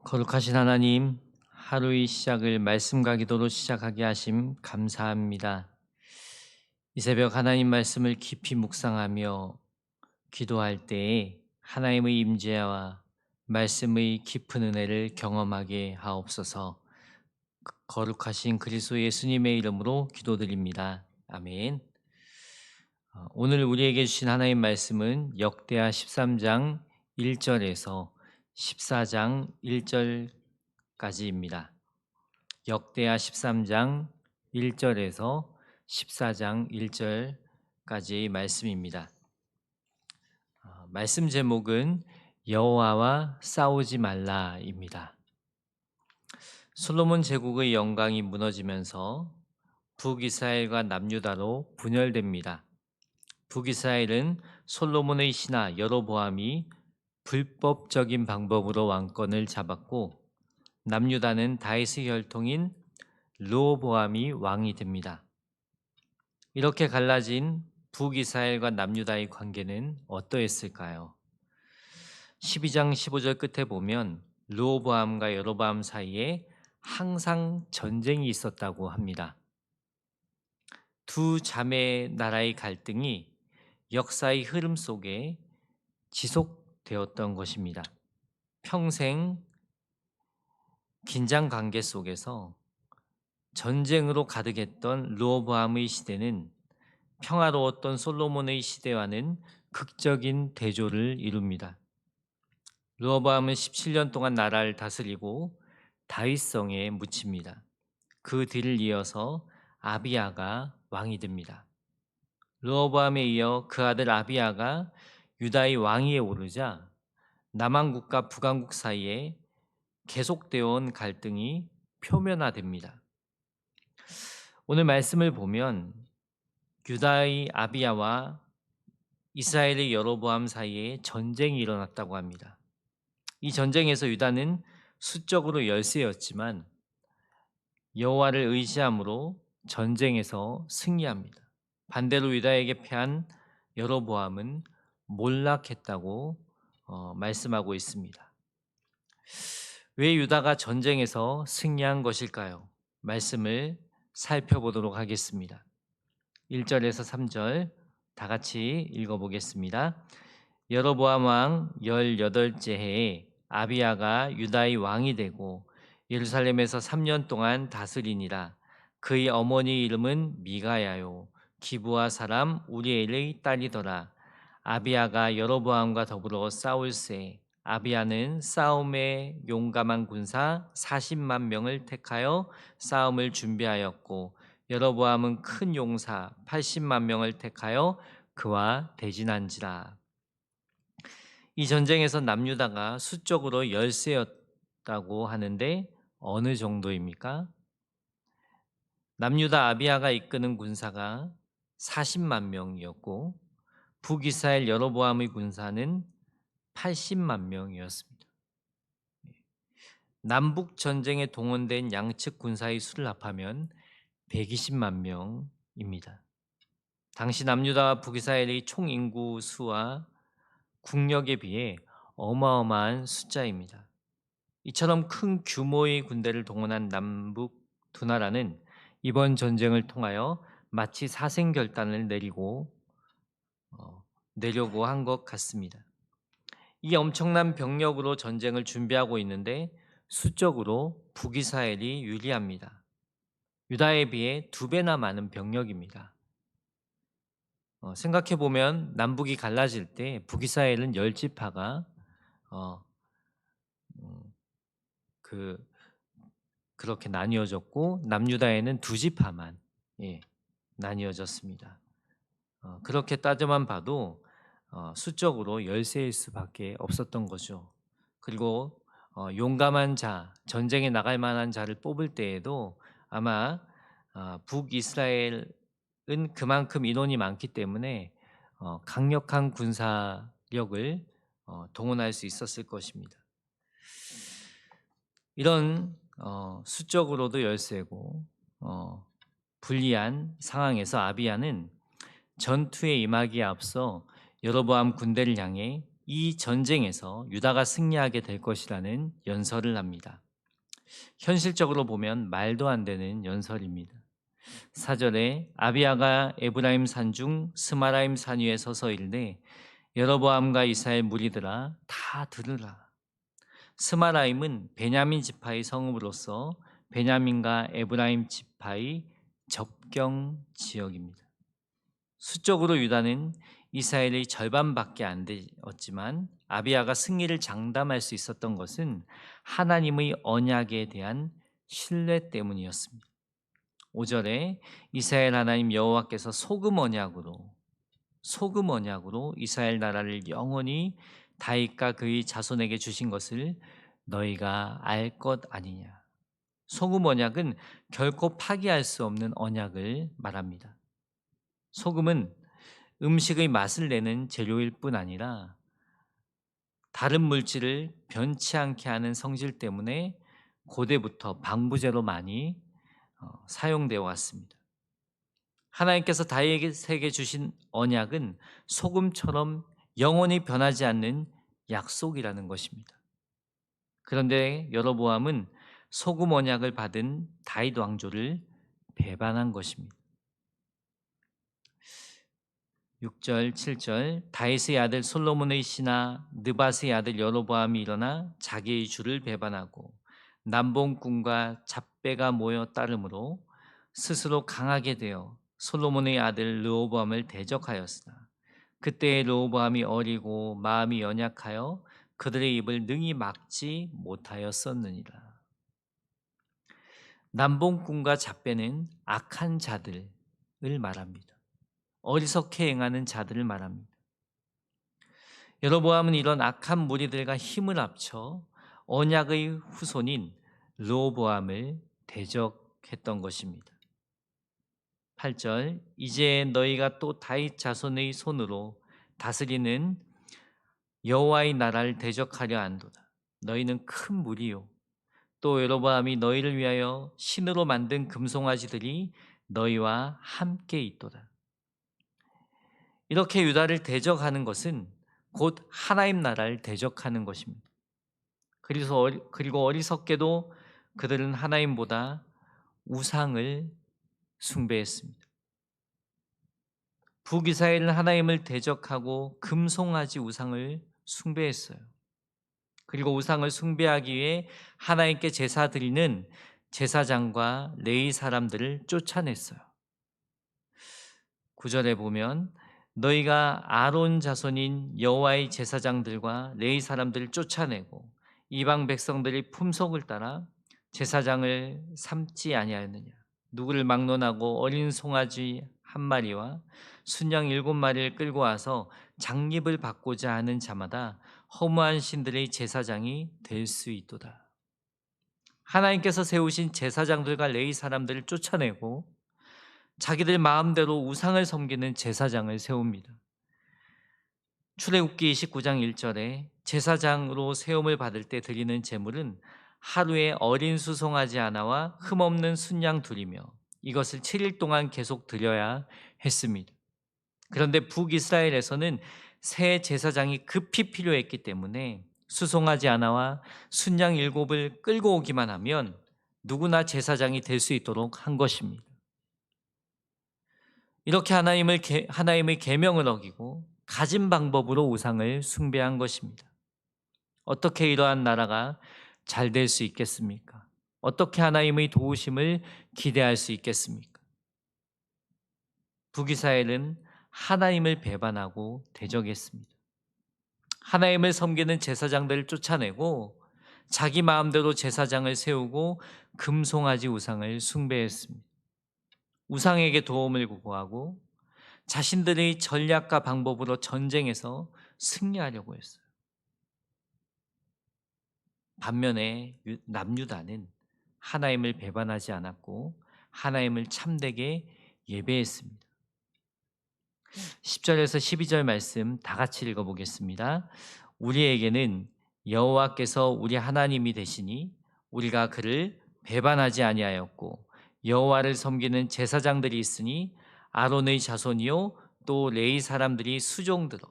거룩하신 하나님, 하루의 시작을 말씀과 기도로 시작하게 하심 감사합니다. 이 새벽 하나님 말씀을 깊이 묵상하며 기도할 때에 하나님의 임재와 말씀의 깊은 은혜를 경험하게 하옵소서. 거룩하신 그리스도 예수님의 이름으로 기도드립니다. 아멘. 오늘 우리에게 주신 하나님 말씀은 역대하 13장 1절에서 14장 1절까지입니다. 역대하 13장 1절에서 14장 1절까지의 말씀입니다. 말씀 제목은 여호와와 싸우지 말라입니다. 솔로몬 제국의 영광이 무너지면서 북이스라엘과 남유다로 분열됩니다. 북이스라엘은 솔로몬의 신하 여로보암이 불법적인 방법으로 왕권을 잡았고, 남유다는 다윗의 혈통인 르호보암이 왕이 됩니다. 이렇게 갈라진 북이스라엘과 남유다의 관계는 어떠했을까요? 12장 15절 끝에 보면 르호보암과 여로보암 사이에 항상 전쟁이 있었다고 합니다. 두 자매 나라의 갈등이 역사의 흐름 속에 지속되었던 것입니다. 평생 긴장 관계 속에서 전쟁으로 가득했던 르호보암의 시대는 평화로웠던 솔로몬의 시대와는 극적인 대조를 이룹니다. 르호보암은 17년 동안 나라를 다스리고 다윗성에 묻힙니다. 그 뒤를 이어서 아비야가 왕이 됩니다. 르호보암에 이어 그 아들 아비야가 유다의 왕위에 오르자 남왕국과 북왕국 사이에 계속되어 온 갈등이 표면화됩니다. 오늘 말씀을 보면 유다의 아비야와 이스라엘의 여로보암 사이에 전쟁이 일어났다고 합니다. 이 전쟁에서 유다는 수적으로 열세였지만 여호와를 의지함으로 전쟁에서 승리합니다. 반대로 유다에게 패한 여로보암은 몰락했다고 말씀하고 있습니다. 왜 유다가 전쟁에서 승리한 것일까요? 말씀을 살펴보도록 하겠습니다. 1절에서 3절 다 같이 읽어보겠습니다. 여로보암 왕 18째 해에 아비야가 유다의 왕이 되고 예루살렘에서 3년 동안 다스리니라. 그의 어머니 이름은 미가야요 기브아 사람 우리엘의 딸이더라. 아비야가 여로보암과 더불어 싸울새 아비야는 싸움에 용감한 군사 40만 명을 택하여 싸움을 준비하였고, 여로보암은 큰 용사 80만 명을 택하여 그와 대진한지라. 이 전쟁에서 남유다가 수적으로 열세였다고 하는데 어느 정도입니까? 남유다 아비야가 이끄는 군사가 40만 명이었고 북이스라엘 여로보암의 군사는 80만 명이었습니다. 남북 전쟁에 동원된 양측 군사의 수를 합하면 120만 명입니다. 당시 남유다와 북이스라엘의 총 인구 수와 국력에 비해 어마어마한 숫자입니다. 이처럼 큰 규모의 군대를 동원한 남북 두 나라는 이번 전쟁을 통하여 마치 사생결단을 내려고 한 것 같습니다. 이 엄청난 병력으로 전쟁을 준비하고 있는데 수적으로 북이스라엘이 유리합니다. 유다에 비해 2배나 많은 병력입니다. 생각해보면 남북이 갈라질 때 북이스라엘은 10지파가 그렇게 나뉘어졌고 남유다에는 2지파만 나뉘어졌습니다. 그렇게 따져만 봐도 수적으로 열세일 수밖에 없었던 거죠. 그리고 용감한 자, 전쟁에 나갈 만한 자를 뽑을 때에도 아마 북이스라엘은 그만큼 인원이 많기 때문에 강력한 군사력을 동원할 수 있었을 것입니다. 이런 수적으로도 열세고 불리한 상황에서 아비야는 전투에 임하기에 앞서 여로보암 군대를 향해 이 전쟁에서 유다가 승리하게 될 것이라는 연설을 합니다. 현실적으로 보면 말도 안 되는 연설입니다. 4절에 아비야가 에브라임 산 중 스마라임 산 위에 서서 이르되 여로보암과 이스라엘 무리들아 다 들으라. 스마라임은 베냐민 지파의 성읍으로서 베냐민과 에브라임 지파의 접경 지역입니다. 수적으로 유다는 이스라엘의 절반밖에 안 되었지만 아비야가 승리를 장담할 수 있었던 것은 하나님의 언약에 대한 신뢰 때문이었습니다. 5절에 이스라엘 하나님 여호와께서 소금 언약으로 이스라엘 나라를 영원히 다윗과 그의 자손에게 주신 것을 너희가 알 것 아니냐. 소금 언약은 결코 파기할 수 없는 언약을 말합니다. 소금은 음식의 맛을 내는 재료일 뿐 아니라 다른 물질을 변치 않게 하는 성질 때문에 고대부터 방부제로 많이 사용되어 왔습니다. 하나님께서 다윗에게 주신 언약은 소금처럼 영원히 변하지 않는 약속이라는 것입니다. 그런데 여로보암은 소금 언약을 받은 다윗 왕조를 배반한 것입니다. 6절, 7절 다윗의 아들 솔로몬의 신하 느밧의 아들 여로보암이 일어나 자기의 주를 배반하고 남봉꾼과 잡배가 모여 따름으로 스스로 강하게 되어 솔로몬의 아들 르호보암을 대적하였으나 그때의 르호보암이 어리고 마음이 연약하여 그들의 입을 능히 막지 못하였었느니라. 남봉꾼과 잡배는 악한 자들을 말합니다. 어리석게 행하는 자들을 말합니다. 여로보암은 이런 악한 무리들과 힘을 합쳐 언약의 후손인 르호보암을 대적했던 것입니다. 8절 이제 너희가 또 다윗 자손의 손으로 다스리는 여호와의 나라를 대적하려 한도다. 너희는 큰 무리요 또 여로보암이 너희를 위하여 신으로 만든 금송아지들이 너희와 함께 있도다. 이렇게 유다를 대적하는 것은 곧 하나님 나라를 대적하는 것입니다. 그리고 어리석게도 그들은 하나님보다 우상을 숭배했습니다. 북이스라엘은 하나님을 대적하고 금송아지 우상을 숭배했어요. 그리고 우상을 숭배하기 위해 하나님께 제사 드리는 제사장과 레위 사람들을 쫓아냈어요. 9절에 보면 너희가 아론 자손인 여호와의 제사장들과 레위 사람들을 쫓아내고 이방 백성들이 품속을 따라 제사장을 삼지 아니하였느냐. 누구를 막론하고 어린 송아지 한 마리와 순양 7마리를 끌고 와서 장립을 받고자 하는 자마다 허무한 신들의 제사장이 될 수 있도다. 하나님께서 세우신 제사장들과 레위 사람들을 쫓아내고 자기들 마음대로 우상을 섬기는 제사장을 세웁니다. 출애굽기 29장 1절에 제사장으로 세움을 받을 때 드리는 제물은 하루에 어린 수송아지 하나와 흠없는 순양 둘이며 이것을 7일 동안 계속 드려야 했습니다. 그런데 북이스라엘에서는 새 제사장이 급히 필요했기 때문에 수송아지 하나와 순양 7을 끌고 오기만 하면 누구나 제사장이 될 수 있도록 한 것입니다. 이렇게 하나님의 계명을 어기고 가진 방법으로 우상을 숭배한 것입니다. 어떻게 이러한 나라가 잘 될 수 있겠습니까? 어떻게 하나님의 도우심을 기대할 수 있겠습니까? 북이스라엘은 하나님을 배반하고 대적했습니다. 하나님을 섬기는 제사장들을 쫓아내고 자기 마음대로 제사장을 세우고 금송아지 우상을 숭배했습니다. 우상에게 도움을 구하고 자신들의 전략과 방법으로 전쟁에서 승리하려고 했어요. 반면에 남유다는 하나님을 배반하지 않았고 하나님을 참되게 예배했습니다. 10절에서 12절 말씀 다 같이 읽어보겠습니다. 우리에게는 여호와께서 우리 하나님이 되시니 우리가 그를 배반하지 아니하였고 여호와를 섬기는 제사장들이 있으니 아론의 자손이요 또 레위 사람들이 수종들어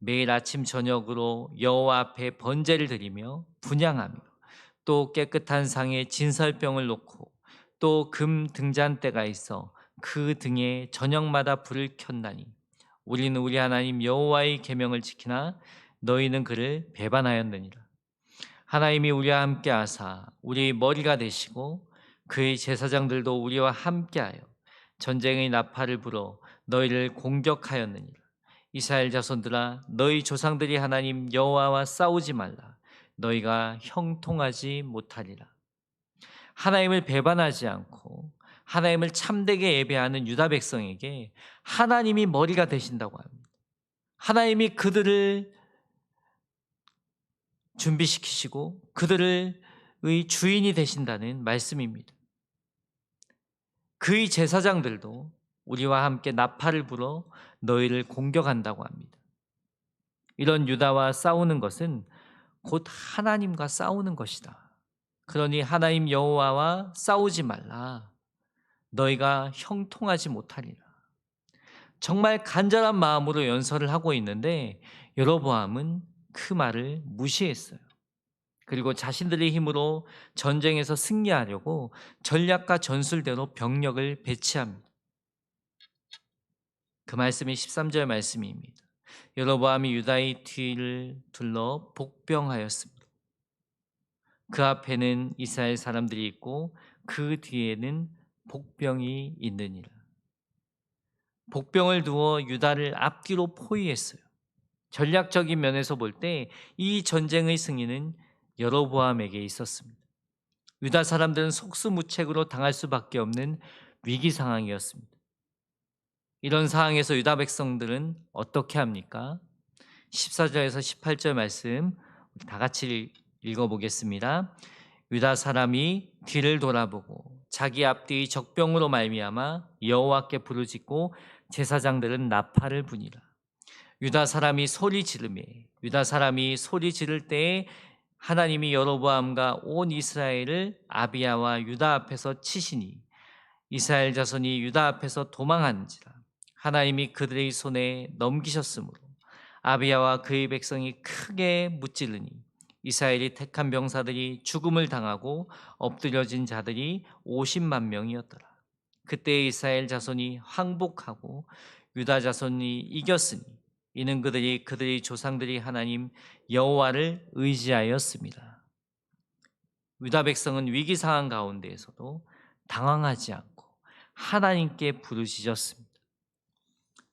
매일 아침 저녁으로 여호와 앞에 번제를 드리며 분향하며 또 깨끗한 상에 진설병을 놓고 또 금 등잔대가 있어 그 등에 저녁마다 불을 켰나니 우리는 우리 하나님 여호와의 계명을 지키나 너희는 그를 배반하였느니라. 하나님이 우리와 함께 하사 우리 머리가 되시고 그의 제사장들도 우리와 함께하여 전쟁의 나팔을 불어 너희를 공격하였느니라. 이스라엘 자손들아 너희 조상들이 하나님 여호와와 싸우지 말라. 너희가 형통하지 못하리라. 하나님을 배반하지 않고 하나님을 참되게 예배하는 유다 백성에게 하나님이 머리가 되신다고 합니다. 하나님이 그들을 준비시키시고 그들의 주인이 되신다는 말씀입니다. 그의 제사장들도 우리와 함께 나팔을 불어 너희를 공격한다고 합니다. 이런 유다와 싸우는 것은 곧 하나님과 싸우는 것이다. 그러니 하나님 여호와와 싸우지 말라. 너희가 형통하지 못하리라. 정말 간절한 마음으로 연설을 하고 있는데 여로보암은 그 말을 무시했어요. 그리고 자신들의 힘으로 전쟁에서 승리하려고 전략과 전술대로 병력을 배치합니다. 그 말씀이 13절 말씀입니다. 여로보암이 유다의 뒤를 둘러 복병하였습니다. 그 앞에는 이스라엘 사람들이 있고 그 뒤에는 복병이 있느니라. 복병을 두어 유다를 앞뒤로 포위했어요. 전략적인 면에서 볼 때 이 전쟁의 승리는 여로보암에게 있었습니다. 유다 사람들은 속수무책으로 당할 수밖에 없는 위기 상황이었습니다. 이런 상황에서 유다 백성들은 어떻게 합니까? 14절에서 18절 말씀 다 같이 읽어보겠습니다. 유다 사람이 뒤를 돌아보고 자기 앞뒤의 적병으로 말미암아 여호와께 부르짖고 제사장들은 나팔을 부니라. 유다 사람이 소리 지르매 유다 사람이 소리 지를 때에 하나님이 여로보암과 온 이스라엘을 아비야와 유다 앞에서 치시니 이스라엘 자손이 유다 앞에서 도망한지라. 하나님이 그들의 손에 넘기셨으므로 아비야와 그의 백성이 크게 무찌르니 이스라엘이 택한 병사들이 죽음을 당하고 엎드려진 자들이 50만 명이었더라. 그때 이스라엘 자손이 항복하고 유다 자손이 이겼으니 이는 그들의 조상들이 하나님 여호와를 의지하였습니다. 유다 백성은 위기 상황 가운데에서도 당황하지 않고 하나님께 부르짖었습니다.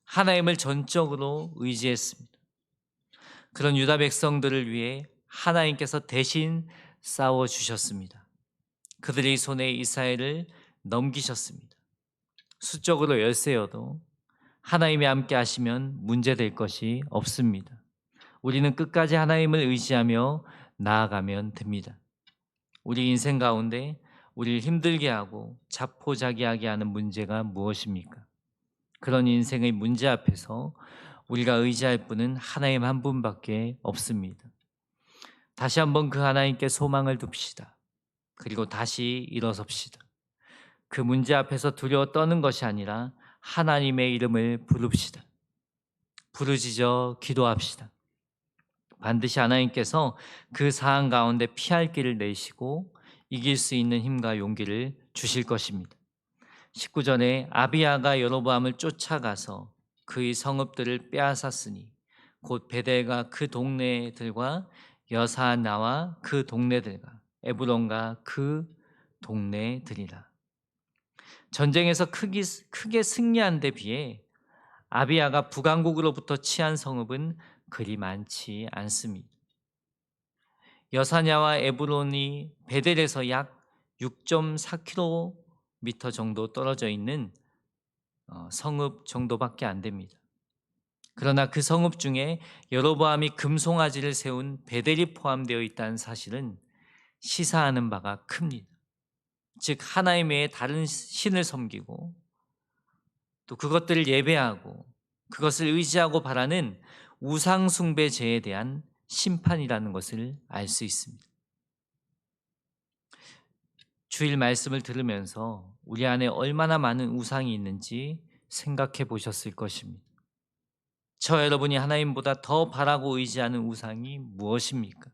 하나님을 전적으로 의지했습니다. 그런 유다 백성들을 위해 하나님께서 대신 싸워 주셨습니다. 그들의 손에 이스라엘을 넘기셨습니다. 수적으로 열세여도 하나님이 함께 하시면 문제될 것이 없습니다. 우리는 끝까지 하나님을 의지하며 나아가면 됩니다. 우리 인생 가운데 우리를 힘들게 하고 자포자기하게 하는 문제가 무엇입니까? 그런 인생의 문제 앞에서 우리가 의지할 분은 하나님 한 분밖에 없습니다. 다시 한번 그 하나님께 소망을 둡시다. 그리고 다시 일어섭시다. 그 문제 앞에서 두려워 떠는 것이 아니라 하나님의 이름을 부릅시다. 부르짖어 기도합시다. 반드시 하나님께서 그 상황 가운데 피할 길을 내시고 이길 수 있는 힘과 용기를 주실 것입니다. 19절에 아비야가 여로보암을 쫓아가서 그의 성읍들을 빼앗았으니 곧 베델과 그 동네들과 여사나와 그 동네들과 에브론과 그 동네들이라. 전쟁에서 크게 승리한 데 비해 아비야가 북왕국으로부터 취한 성읍은 그리 많지 않습니다. 여사냐와 에브론이 베델에서 약 6.4km 정도 떨어져 있는 성읍 정도밖에 안 됩니다. 그러나 그 성읍 중에 여로보암이 금송아지를 세운 베델이 포함되어 있다는 사실은 시사하는 바가 큽니다. 즉 하나님 외에 다른 신을 섬기고 또 그것들을 예배하고 그것을 의지하고 바라는 우상숭배제에 대한 심판이라는 것을 알 수 있습니다. 주일 말씀을 들으면서 우리 안에 얼마나 많은 우상이 있는지 생각해 보셨을 것입니다. 저 여러분이 하나님보다 더 바라고 의지하는 우상이 무엇입니까?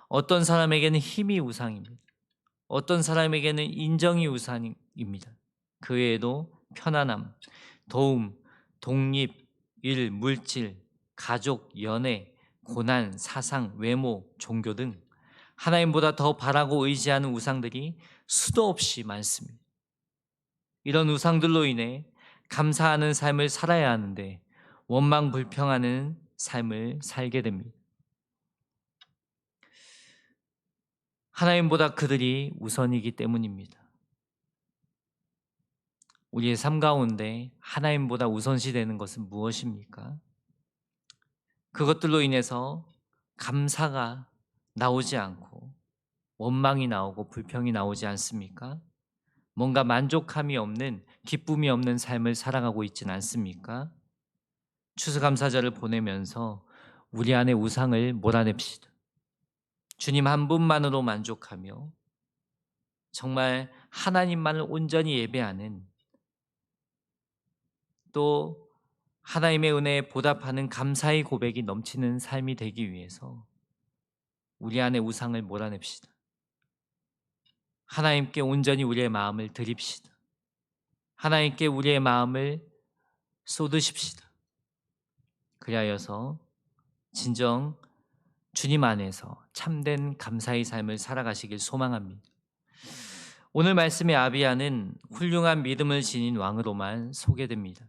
어떤 사람에게는 힘이 우상입니다. 어떤 사람에게는 인정이 우상입니다. 그 외에도 편안함, 도움, 독립, 일, 물질, 가족, 연애, 고난, 사상, 외모, 종교 등 하나님보다 더 바라고 의지하는 우상들이 수도 없이 많습니다. 이런 우상들로 인해 감사하는 삶을 살아야 하는데 원망 불평하는 삶을 살게 됩니다. 하나님보다 그들이 우선이기 때문입니다. 우리의 삶 가운데 하나님보다 우선시되는 것은 무엇입니까? 그것들로 인해서 감사가 나오지 않고 원망이 나오고 불평이 나오지 않습니까? 뭔가 만족함이 없는, 기쁨이 없는 삶을 살아가고 있지는 않습니까? 추수감사절을 보내면서 우리 안에 우상을 몰아냅시다. 주님 한 분만으로 만족하며 정말 하나님만을 온전히 예배하는, 또 하나님의 은혜에 보답하는 감사의 고백이 넘치는 삶이 되기 위해서 우리 안에 우상을 몰아냅시다. 하나님께 온전히 우리의 마음을 드립시다. 하나님께 우리의 마음을 쏟으십시다. 그리하여서 진정 주님 안에서 참된 감사의 삶을 살아가시길 소망합니다. 오늘 말씀의 아비야는 훌륭한 믿음을 지닌 왕으로만 소개됩니다.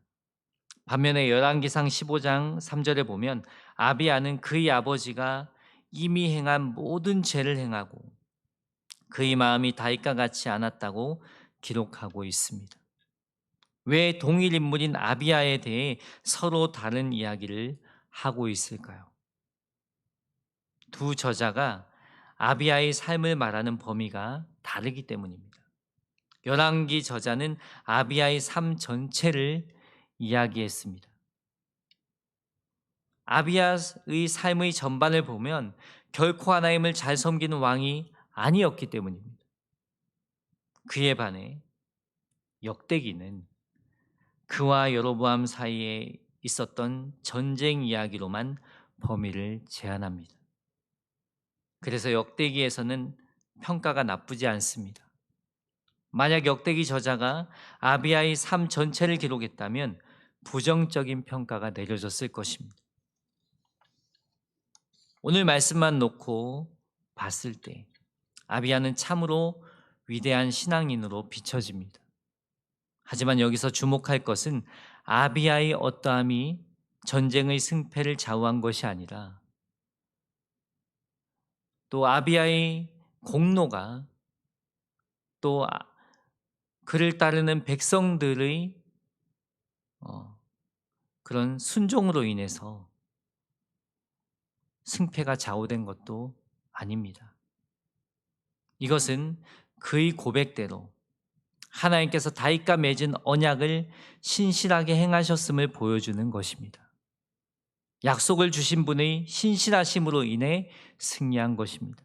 반면에 열왕기상 15장 3절에 보면 아비야는 그의 아버지가 이미 행한 모든 죄를 행하고 그의 마음이 다윗과 같지 않았다고 기록하고 있습니다. 왜 동일 인물인 아비야에 대해 서로 다른 이야기를 하고 있을까요? 두 저자가 아비야의 삶을 말하는 범위가 다르기 때문입니다. 열왕기 저자는 아비야의 삶 전체를 이야기했습니다. 아비야의 삶의 전반을 보면 결코 하나님을 잘 섬기는 왕이 아니었기 때문입니다. 그에 반해 역대기는 그와 여로보암 사이에 있었던 전쟁 이야기로만 범위를 제한합니다. 그래서 역대기에서는 평가가 나쁘지 않습니다. 만약 역대기 저자가 아비야의 삶 전체를 기록했다면 부정적인 평가가 내려졌을 것입니다. 오늘 말씀만 놓고 봤을 때 아비야는 참으로 위대한 신앙인으로 비춰집니다. 하지만 여기서 주목할 것은 아비야의 어떠함이 전쟁의 승패를 좌우한 것이 아니라 또 아비야의 공로가 또 그를 따르는 백성들의 그런 순종으로 인해서 승패가 좌우된 것도 아닙니다. 이것은 그의 고백대로 하나님께서 다윗과 맺은 언약을 신실하게 행하셨음을 보여주는 것입니다. 약속을 주신 분의 신실하심으로 인해 승리한 것입니다.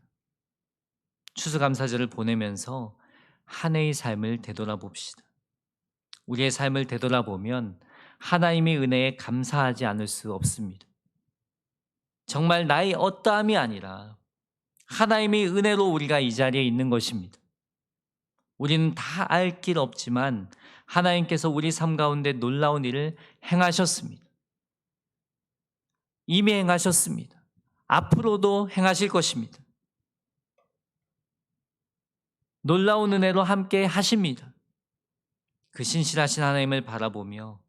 추수감사절을 보내면서 한 해의 삶을 되돌아봅시다. 우리의 삶을 되돌아보면 하나님의 은혜에 감사하지 않을 수 없습니다. 정말 나의 어떠함이 아니라 하나님의 은혜로 우리가 이 자리에 있는 것입니다. 우리는 다 알 길 없지만 하나님께서 우리 삶 가운데 놀라운 일을 행하셨습니다. 이미 행하셨습니다. 앞으로도 행하실 것입니다. 놀라운 은혜로 함께 하십니다. 그 신실하신 하나님을 바라보며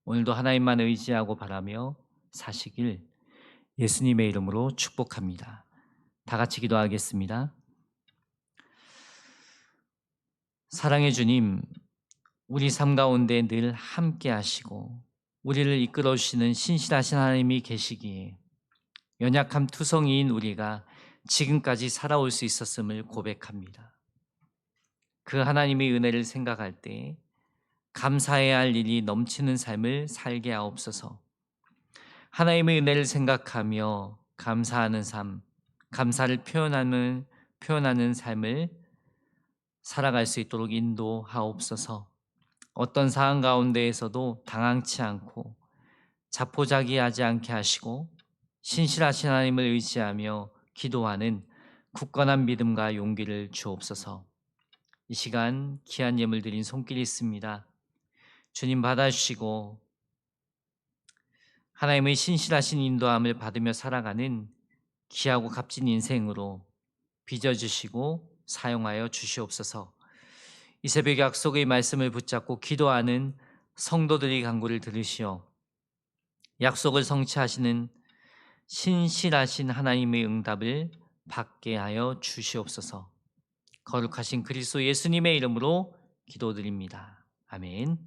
오늘도 하나님만 의지하고 바라며 사시길 예수님의 이름으로 축복합니다. 다 같이 기도하겠습니다. 사랑의 주님, 우리 삶 가운데 늘 함께 하시고 우리를 이끌어 주시는 신실하신 하나님이 계시기에 연약한 투성이인 우리가 지금까지 살아올 수 있었음을 고백합니다. 그 하나님의 은혜를 생각할 때 감사해야 할 일이 넘치는 삶을 살게 하옵소서. 하나님의 은혜를 생각하며 감사하는 삶, 감사를 표현하는 삶을 살아갈 수 있도록 인도하옵소서. 어떤 상황 가운데에서도 당황치 않고 자포자기하지 않게 하시고 신실하신 하나님을 의지하며 기도하는 굳건한 믿음과 용기를 주옵소서. 이 시간 귀한 예물 드린 손길이 있습니다. 주님 받아주시고 하나님의 신실하신 인도함을 받으며 살아가는 귀하고 값진 인생으로 빚어주시고 사용하여 주시옵소서. 이 새벽에 약속의 말씀을 붙잡고 기도하는 성도들의 간구를 들으시어 약속을 성취하시는 신실하신 하나님의 응답을 받게 하여 주시옵소서. 거룩하신 그리스도 예수님의 이름으로 기도드립니다. 아멘.